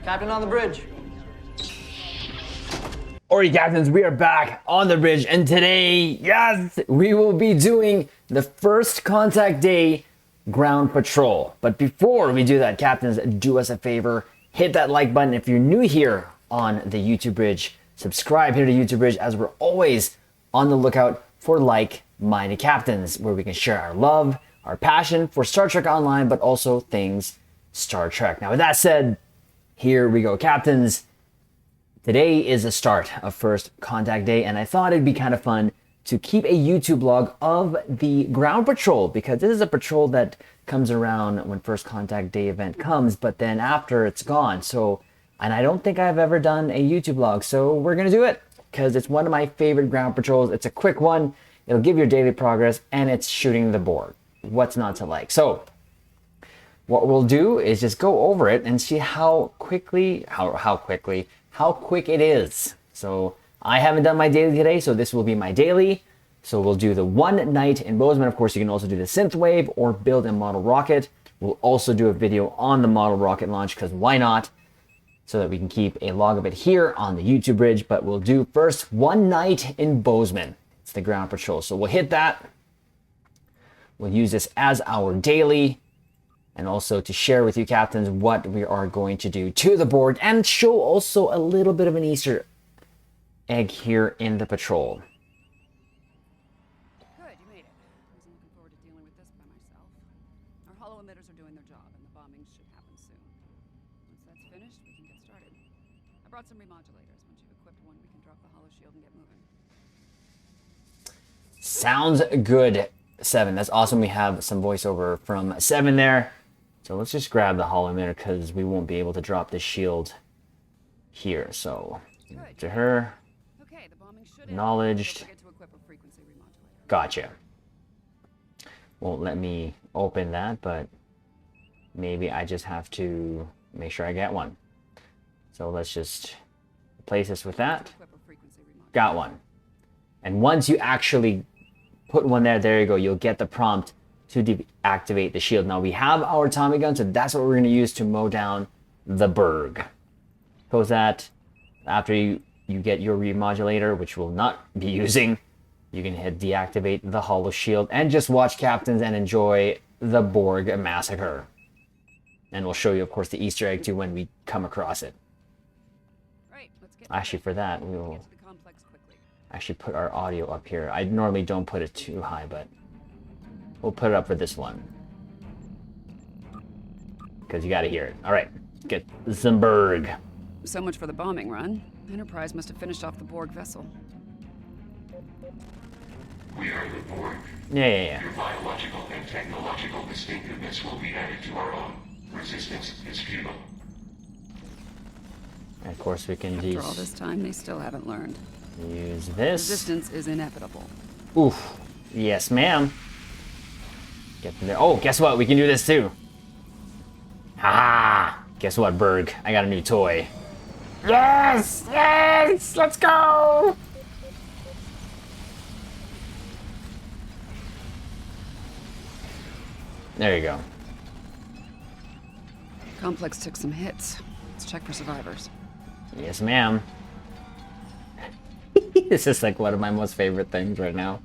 Captain on the bridge. Alright, captains, we are back on the bridge, and today, yes, we will be doing the first contact day ground patrol. But before we do that, captains, do us a favor, hit that like button if you're new here on the YouTube bridge. Subscribe here to YouTube bridge, as we're always on the lookout for like-minded captains, where we can share our love, our passion for Star Trek Online, but also things Star Trek. Now, with that said, here we go, captains. Today is the start of first contact day, and I thought it'd be kind of fun to keep a YouTube log of the ground patrol, because this is a patrol that comes around when first contact day event comes, but then after it's gone. So, and I don't think I've ever done a YouTube log, so we're gonna do it because it's one of my favorite ground patrols. It's a quick one, it'll give your daily progress, and it's shooting the Borg. What's not to like? So what we'll do is just go over it and see how quick it is. So I haven't done my daily today, so this will be my daily. So we'll do the one night in Bozeman. Of course, you can also do the synthwave or build a model rocket. We'll also do a video on the model rocket launch, because why not? So that we can keep a log of it here on the YouTube bridge. But we'll do first one night in Bozeman. It's the ground patrol. So we'll hit that. We'll use this as our daily, and also to share with you, captains, what we are going to do to the Borg, and show also a little bit of an Easter egg here in the patrol. Good, you made it. I wasn't looking forward to dealing with this by myself. Our hollow emitters are doing their job, and the bombing should happen soon. Once that's finished, we can get started. I brought some remodulators. Once you've equipped one, we can drop the hollow shield and get moving. Sounds good, Seven. That's awesome. We have some voiceover from Seven there. So let's just grab the hollow emitter, because we won't be able to drop the shield here. So to her, okay, the bombing should acknowledged. frequency remodulator. Gotcha. Won't let me open that, but maybe I just have to make sure I get one. So let's just replace this with that. Got one. And once you actually put one there you go, you'll get the prompt to deactivate the shield. Now we have our Tommy gun, so that's what we're going to use to mow down the Berg. Suppose that after you get your remodulator, which we'll not be using, you can hit deactivate the hollow shield and just watch, captains, and enjoy the Borg Massacre. And we'll show you, of course, the Easter egg too when we come across it. Right, let's get Actually, for that, we will actually put our audio up here. I normally don't put it too high, but we'll put it up for this one, because you got to hear it. All right, get some Berg. So much for the bombing run. Enterprise must have finished off the Borg vessel. We are the Borg. Yeah. Your biological and technological distinctiveness will be added to our own. Resistance is futile. And of course, we can After all this time, they still haven't learned. Use this. Resistance is inevitable. Oof. Yes, ma'am. Get in there. Oh, guess what? We can do this too. Ha! Guess what, Berg? I got a new toy. Yes! Yes! Let's go! There you go. Complex took some hits. Let's check for survivors. Yes, ma'am. This is like one of my most favorite things right now.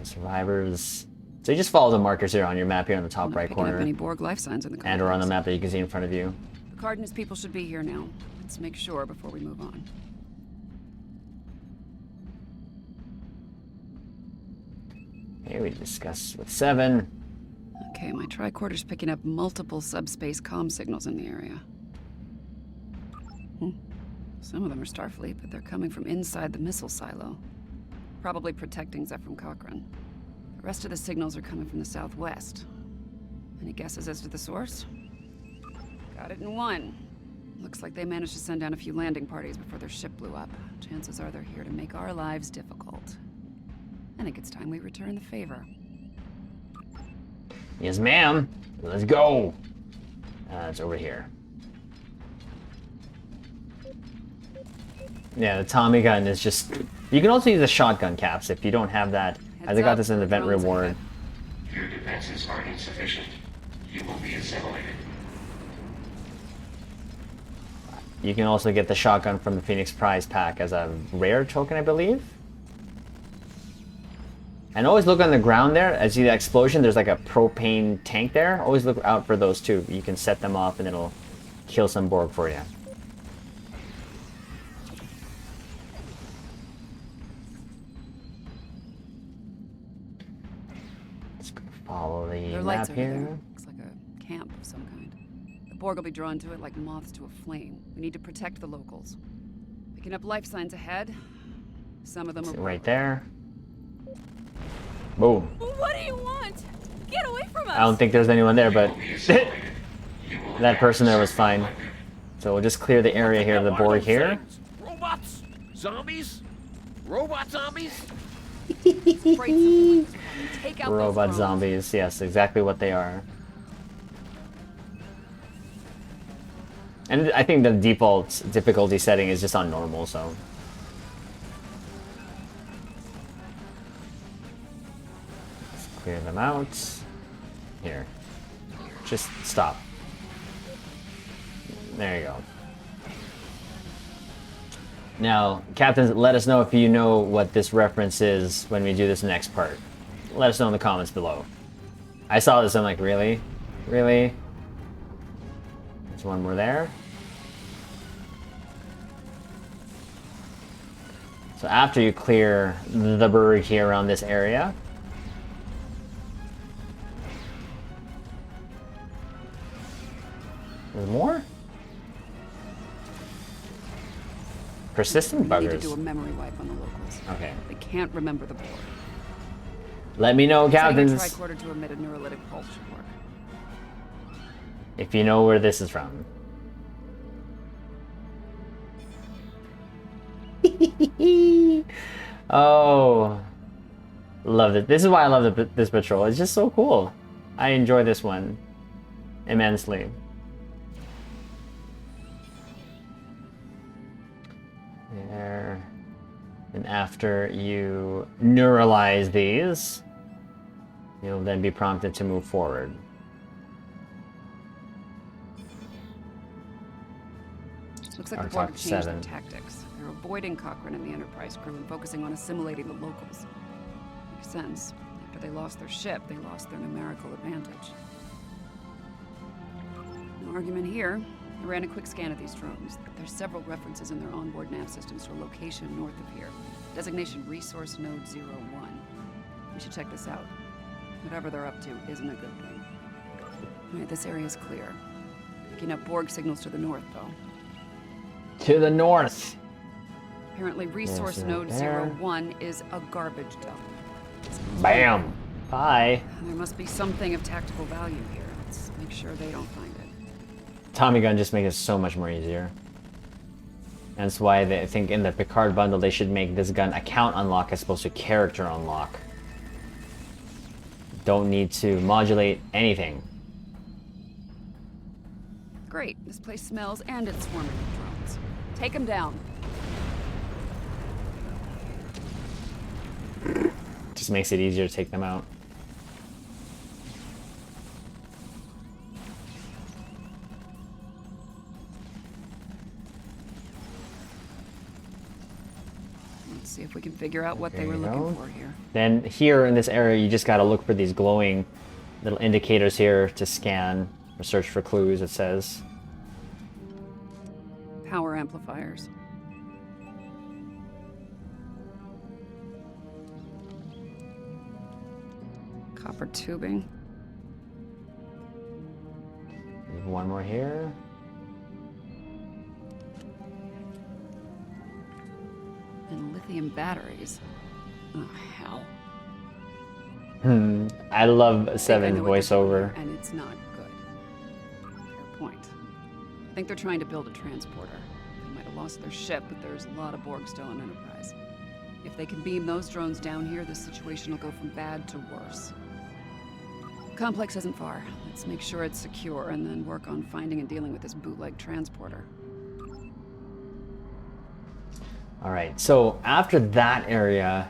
Survivors. So you just follow the markers here on your map here on the top right corner. Any Borg life signs in the and or on the map that you can see in front of you. Picard and his people should be here now. Let's make sure before we move on. Here we discuss with Seven. Okay, my tricorder's picking up multiple subspace comm signals in the area. Some of them are Starfleet, but they're coming from inside the missile silo. Probably protecting Zeph from Cochran. The rest of the signals are coming from the southwest. Any guesses as to the source? Got it in one. Looks like they managed to send down a few landing parties before their ship blew up. Chances are they're here to make our lives difficult. I think it's time we return the favor. Yes, ma'am. Let's go. It's over here. Yeah, the Tommy gun is just... You can also use a shotgun, Caps, if you don't have that. As I got this in the event reward. Your defenses are insufficient. You will be assimilated. You can also get the shotgun from the Phoenix Prize pack as a rare token, I believe. And always look on the ground there. As you see the explosion, there's like a propane tank there. Always look out for those too. You can set them off and it'll kill some Borg for you. Let's follow the Their map lights over here. there. Looks like a camp of some kind. The Borg will be drawn to it like moths to a flame. We need to protect the locals. Picking up life signs ahead. Some of them are Right there. Boom. What do you want? Get away from us! I don't think there's anyone there, but Be assimilated. You will that adapt person there to was fine. So we'll just clear the area here of the Borg here. Robots? Zombies? Robot zombies? Take out Robot those drones. zombies, yes, exactly what they are. And I think the default difficulty setting is just on normal, so. Let's clear them out. Here. Just stop. There you go. Now, captains, let us know if you know what this reference is when we do this next part. Let us know in the comments below. I saw this, I'm like, really? Really? There's one more there. So after you clear the berg here around this area, there's more? Persistent We need to buggers. do a memory wipe on the locals. Okay. They can't remember the Borg. Let me know, Setting a captains, tricorder to emit a neurolytic pulse should work. if you know where this is from. Oh, love it. This is why I love this patrol. It's just so cool. I enjoy this one immensely. There. And after you neuralize these, you'll then be prompted to move forward. Looks like Or the Borg talk have changed 7. their tactics. They're avoiding Cochran and the Enterprise crew and focusing on assimilating the locals. Makes sense. After they lost their ship, they lost their numerical advantage. No argument here. I ran a quick scan of these drones. There's several references in their onboard nav systems to a location north of here. Designation Resource Node 01. We should check this out. Whatever they're up to isn't a good thing. Alright, this area is clear. Picking up Borg signals to the north, though. To the north. Apparently, Resource right Node there. 01 is a garbage dump. Bam. Bye. There must be something of tactical value here. Let's make sure they don't find it. Tommy gun just makes it so much more easier. And that's why I think in the Picard bundle they should make this gun account unlock as opposed to character unlock. Don't need to modulate anything. Great. This place smells and it's swarming with drones. Take them down. Just makes it easier to take them out. Let's see if we can figure out what they There were you looking go. for here. Then here in this area you just gotta look for these glowing little indicators here to scan or search for clues, it says. Power amplifiers. Copper tubing. There's one more here. And lithium batteries. Oh, hell. I love I Seven's know what they're doing voiceover. here, and it's not good. Fair point. I think they're trying to build a transporter. They might have lost their ship, but there's a lot of Borg still on Enterprise. If they can beam those drones down here, this situation will go from bad to worse. Complex isn't far. Let's make sure it's secure and then work on finding and dealing with this bootleg transporter. Alright, so after that area,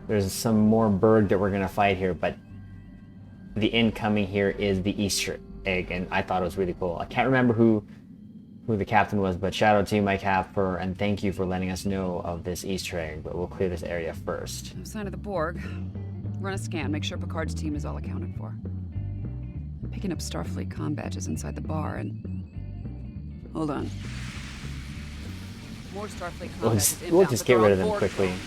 there's some more Berg that we're gonna fight here, but the incoming here is the Easter egg, and I thought it was really cool. I can't remember who who the captain was, but shout out to you, my cap, and thank you for letting us know of this Easter egg. But we'll clear this area first. No sign of the Borg. Run a scan, make sure Picard's team is all accounted for. I'm picking up Starfleet comm badges inside the bar and... Hold on. More Starfleet comm badges inbound, We'll just but get they're rid on of them Borg quickly. phone.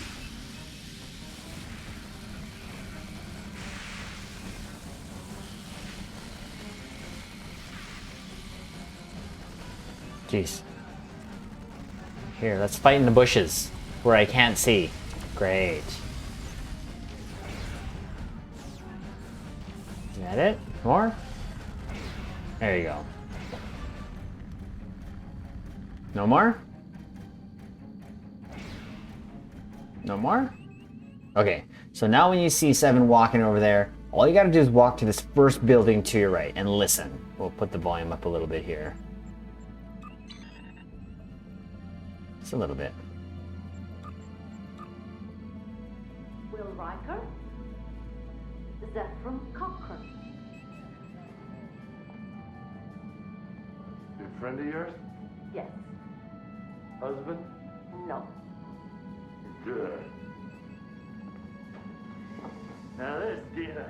Jeez. Here, let's fight in the bushes where I can't see. Great. Is that it? More? There you go. No more? No more? Okay, so now when you see Seven walking over there, all you gotta do is walk to this first building to your right and listen. We'll put the volume up a little bit here. Just a little bit. Will Riker? Zephram Cochran. Good friend of yours? Yes. Husband? No. Good. Now this, Deanna.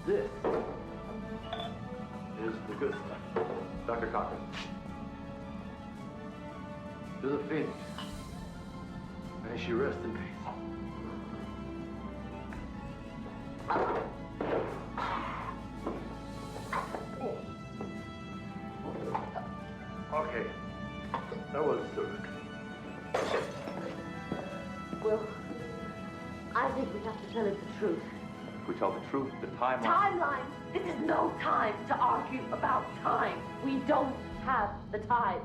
this is the good stuff. Dr. Cochran. To the Phoenix. May she rest in peace. Okay. That wasn't so good. Well, I think we have to tell him the truth. If we tell the truth, the timeline. Timeline! This is no time to argue about time. We don't have the time.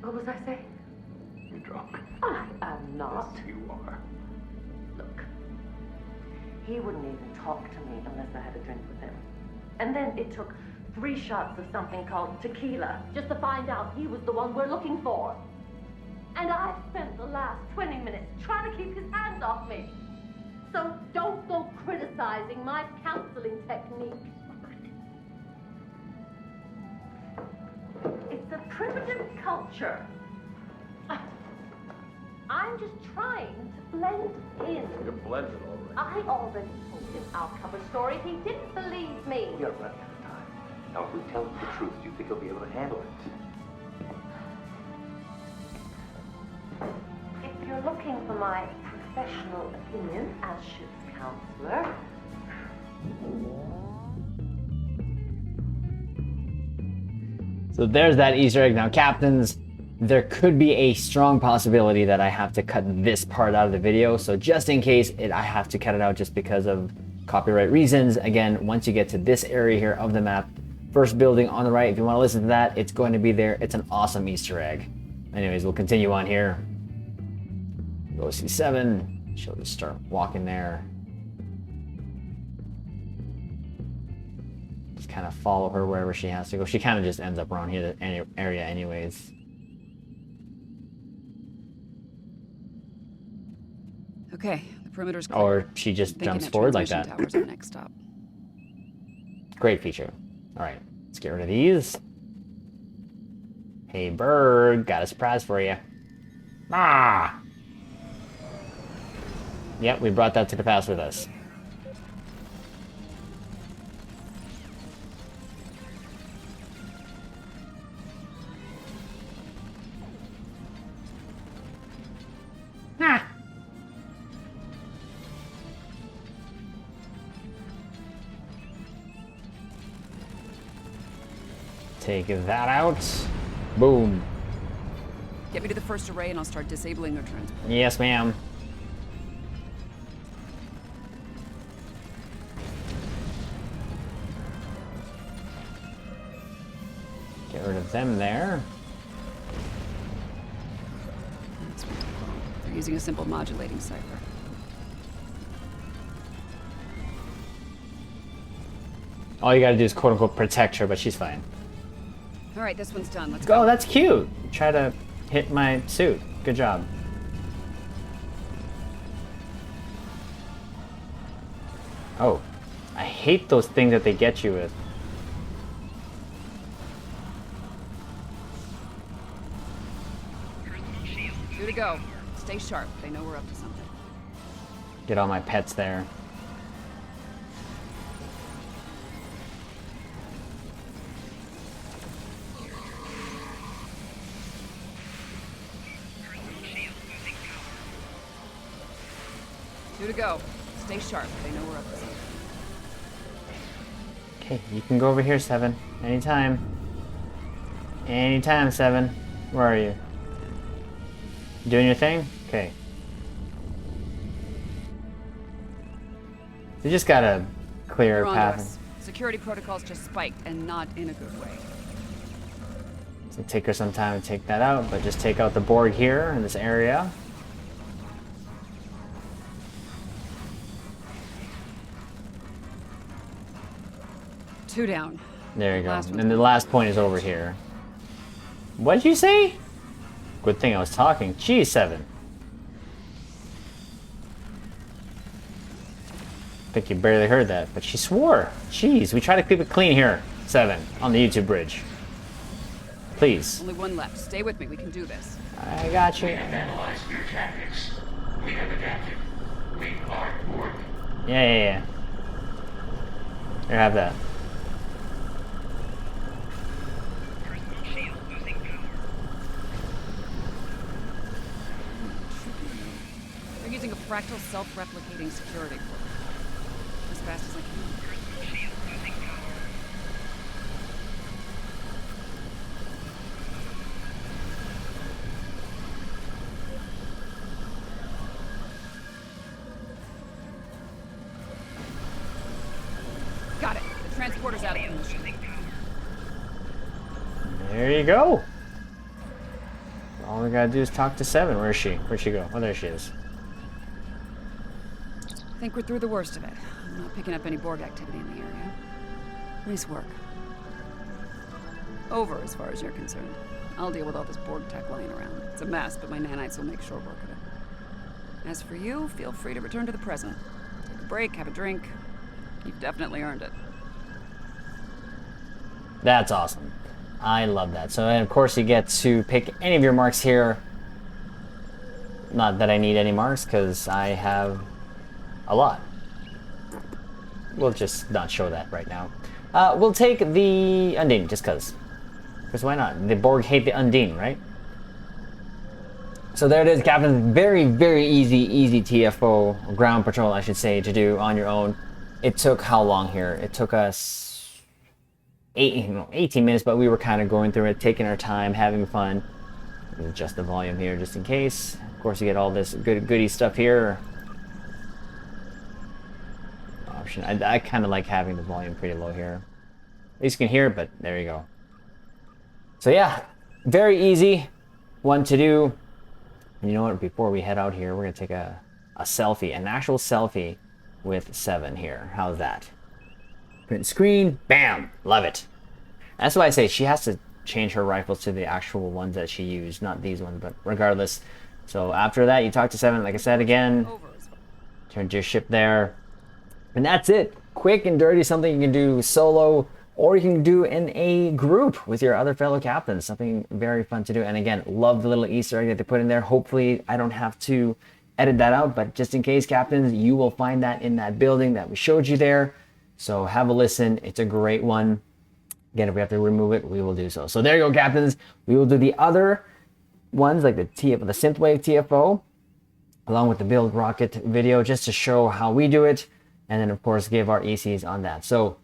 What was I saying? You're drunk. I am not. Yes, you are. Look, he wouldn't even talk to me unless I had a drink with him. And then it took 3 shots of something called tequila just to find out he was the one we're looking for. And I spent the last 20 minutes trying to keep his hands off me. So don't go criticizing my counseling technique. It's a primitive culture. I'm just trying to blend in. You're blended already. I already told him our cover story. He didn't believe me. You're running out of time. Now, if we tell him the truth, do you think he'll be able to handle it? If you're looking for my professional opinion as ship's counselor, So there's that Easter egg. Now, captains, there could be a strong possibility that I have to cut this part out of the video. So just in case I have to cut it out just because of copyright reasons. Again, once you get to this area here of the map, first building on the right, if you want to listen to that, it's going to be there. It's an awesome Easter egg. Anyways, we'll continue on here. Go see Seven. She'll just start walking there. Just kind of follow her wherever she has to go. She kind of just ends up around here, the area anyways. Okay, the perimeter's clear. Or she just Thinking jumps forward like transmission that. tower's our next stop. Great feature. All right, let's get rid of these. Hey, Berg, got a surprise for you. Ah! Yep, we brought that to the past with us. Ah! Take that out. Boom. Get me to the first array and I'll start disabling their transport. Yes, ma'am. Get rid of them there. That's what they're using a simple modulating cipher. All you gotta do is quote-unquote protect her, but she's fine. All right, this one's done. Let's Oh, go. that's cute. Try to hit my suit. Good job. Oh, I hate those things that they get you with. Two to go. Stay sharp. They know we're up to something. Get all my pets there. Two to go. Stay sharp. They know we're up to something. Okay, you can go over here, Seven. Anytime. Anytime, Seven. Where are you? Doing your thing? Okay. You just gotta clear They're a onto path. us. Security protocols just spiked, and not in a good way. So take her some time to take that out, but just take out the Borg here in this area. Two down. There you go. Last one's And the last point is over here. What'd you say? Good thing I was talking. Geez, Seven. I think you barely heard that, but she swore. Jeez, we try to keep it clean here, Seven, on the YouTube bridge. Please. Only one left. Stay with me. We can do this. I got you. We have analyzed your tactics. We have adapted. We are Borg. Yeah. Here, have that. They're using a fractal self-replicating security protocol. As fast as I can. Got it. The transporter's out of commission. There you go. All we gotta do is talk to Seven. Where is she? Where'd she go? Oh, there she is. I think we're through the worst of it. I'm not picking up any Borg activity in the area. Nice work. Over as far as you're concerned. I'll deal with all this Borg tech lying around. It's a mess, but my nanites will make short work of it. As for you, feel free to return to the present. Take a break, have a drink. You've definitely earned it. That's awesome. I love that. So, and of course, you get to pick any of your marks here. Not that I need any marks, because I have a lot. We'll just not show that right now. We'll take the Undine, just because. Because why not? The Borg hate the Undine, right? So there it is, Captain. Very, very easy TFO, ground patrol, I should say, to do on your own. It took how long here? It took us 18 minutes, but we were kind of going through it, taking our time, having fun. Adjust the volume here just in case. Of course, you get all this goody stuff here. Option. I kind of like having the volume pretty low here. At least you can hear it, but there you go. So yeah, very easy one to do. And you know what? Before we head out here, we're gonna take a selfie, an actual selfie with Seven here. How's that? Print screen, bam, love it. That's why I say she has to change her rifles to the actual ones that she used, not these ones, but regardless. So after that, you talk to Seven, like I said again, turn to your ship there, and that's it. Quick and dirty, something you can do solo, or you can do in a group with your other fellow captains. Something very fun to do. And again, love the little Easter egg that they put in there. Hopefully, I don't have to edit that out, but just in case, captains, you will find that in that building that we showed you there. So have a listen. It's a great one. Again, if we have to remove it, we will do so. So there you go, captains. We will do the other ones like the synthwave TFO, along with the build rocket video, just to show how we do it, and then of course give our ECs on that. So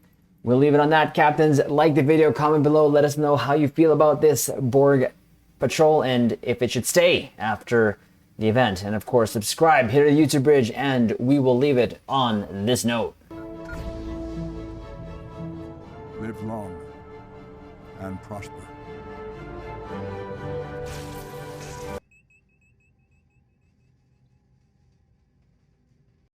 we'll leave it on that, captains. Like the video, comment below, let us know how you feel about this Borg patrol and if it should stay after the event. And of course, subscribe, hit the YouTube bridge, and we will leave it on this note. Live long and prosper.